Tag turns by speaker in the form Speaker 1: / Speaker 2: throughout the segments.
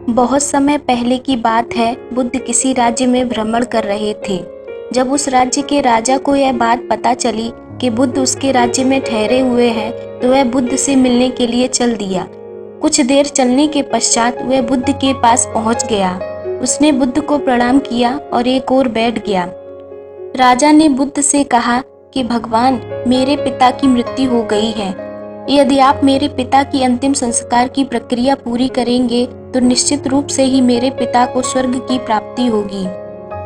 Speaker 1: बहुत समय पहले की बात है। बुद्ध किसी राज्य में भ्रमण कर रहे थे। जब उस राज्य के राजा को यह बात पता चली कि बुद्ध उसके राज्य में ठहरे हुए हैं, तो वह बुद्ध से मिलने के लिए चल दिया। कुछ देर चलने के पश्चात वह बुद्ध के पास पहुंच गया। उसने बुद्ध को प्रणाम किया और एक ओर बैठ गया। राजा ने बुद्ध से कहा कि भगवान, मेरे पिता की मृत्यु हो गई है। यदि आप मेरे पिता की अंतिम संस्कार की प्रक्रिया पूरी करेंगे तो निश्चित रूप से ही मेरे पिता को स्वर्ग की प्राप्ति होगी।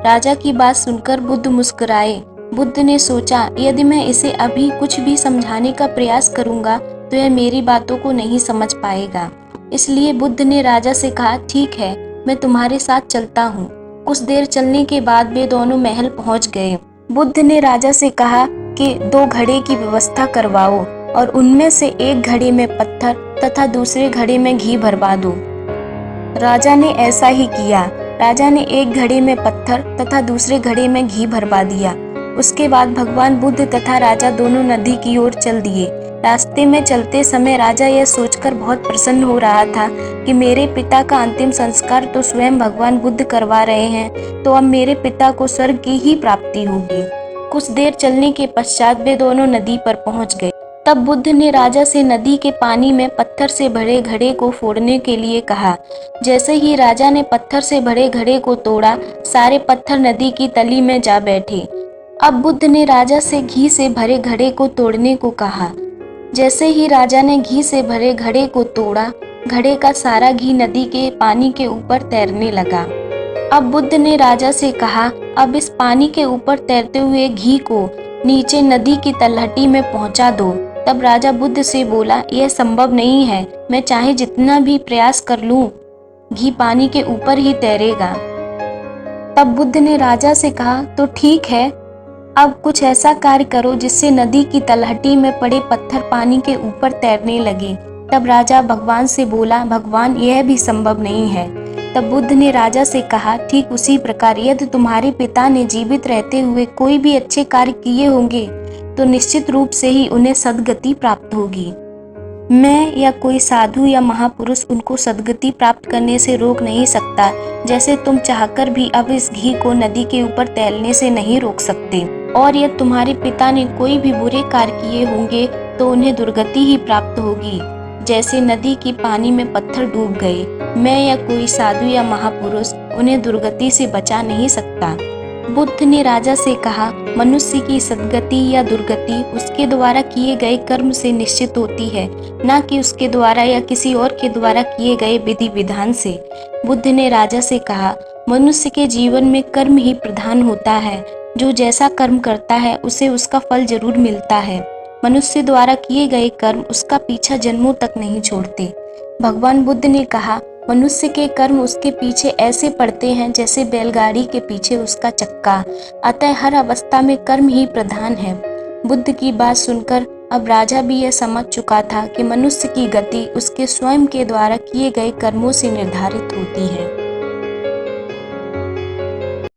Speaker 1: राजा की बात सुनकर बुद्ध मुस्कुराए। बुद्ध ने सोचा, यदि मैं इसे अभी कुछ भी समझाने का प्रयास करूंगा तो यह मेरी बातों को नहीं समझ पाएगा। इसलिए बुद्ध ने राजा से कहा, ठीक है, मैं तुम्हारे साथ चलता हूँ। कुछ देर चलने के बाद वे दोनों महल पहुंच गए। बुद्ध ने राजा से कहा कि 2 घड़े की व्यवस्था करवाओ और उनमें से एक घड़े में पत्थर तथा दूसरे घड़े में घी भरवा दो। राजा ने ऐसा ही किया। राजा ने एक घड़े में पत्थर तथा दूसरे घड़े में घी भरवा दिया। उसके बाद भगवान बुद्ध तथा राजा दोनों नदी की ओर चल दिए। रास्ते में चलते समय राजा यह सोचकर बहुत प्रसन्न हो रहा था कि मेरे पिता का अंतिम संस्कार तो स्वयं भगवान बुद्ध करवा रहे हैं, तो अब मेरे पिता को स्वर्ग की ही प्राप्ति होगी। कुछ देर चलने के पश्चात वे दोनों नदी पर पहुंच गए। तब बुद्ध ने राजा से नदी के पानी में पत्थर से भरे घड़े को फोड़ने के लिए कहा। जैसे ही राजा ने पत्थर से भरे घड़े को तोड़ा, सारे पत्थर नदी की तली में जा बैठे। अब बुद्ध ने राजा से घी से भरे घड़े को तोड़ने को कहा। जैसे ही राजा ने घी से भरे घड़े को तोड़ा, घड़े का सारा घी नदी के पानी के ऊपर तैरने लगा। अब बुद्ध ने राजा से कहा, अब इस पानी के ऊपर तैरते हुए घी को नीचे नदी की तलहटी में पहुंचा दो। तब राजा बुद्ध से बोला, यह संभव नहीं है, मैं चाहे जितना भी प्रयास कर लूं, घी पानी के ऊपर ही तैरेगा। तब बुद्ध ने राजा से कहा, तो ठीक है, अब कुछ ऐसा कार्य करो जिससे नदी की तलहटी में पड़े पत्थर पानी के ऊपर तैरने लगे। तब राजा भगवान से बोला, भगवान, यह भी संभव नहीं है। तब बुद्ध ने राजा से कहा, ठीक उसी प्रकार यदि तुम्हारे पिता ने जीवित रहते हुए कोई भी अच्छे कार्य किए होंगे तो निश्चित रूप से ही उन्हें सद्गति प्राप्त होगी। मैं या कोई साधु या महापुरुष उनको सद्गति प्राप्त करने से रोक नहीं सकता, जैसे तुम चाहकर भी अब इस घी को नदी के ऊपर तैरने से नहीं रोक सकते। और यदि तुम्हारे पिता ने कोई भी बुरे कार्य किए होंगे तो उन्हें दुर्गति ही प्राप्त होगी, जैसे नदी की पानी में पत्थर डूब गए। मैं या कोई साधु या महापुरुष उन्हें दुर्गति से बचा नहीं सकता। बुद्ध ने राजा से कहा, मनुष्य की सद्गति या दुर्गति उसके द्वारा किए गए कर्म से निश्चित होती है, न कि उसके द्वारा या किसी और के द्वारा किए गए विधि विधान से। बुद्ध ने राजा से कहा, मनुष्य के जीवन में कर्म ही प्रधान होता है। जो जैसा कर्म करता है उसे उसका फल जरूर मिलता है। मनुष्य द्वारा किए गए कर्म उसका पीछा जन्मों तक नहीं छोड़ते। भगवान बुद्ध ने कहा, मनुष्य के कर्म उसके पीछे ऐसे पड़ते हैं जैसे बैलगाड़ी के पीछे उसका चक्का। अतः हर अवस्था में कर्म ही प्रधान है। बुद्ध की बात सुनकर अब राजा भी यह समझ चुका था कि मनुष्य की गति उसके स्वयं के द्वारा किए गए कर्मों से निर्धारित होती है।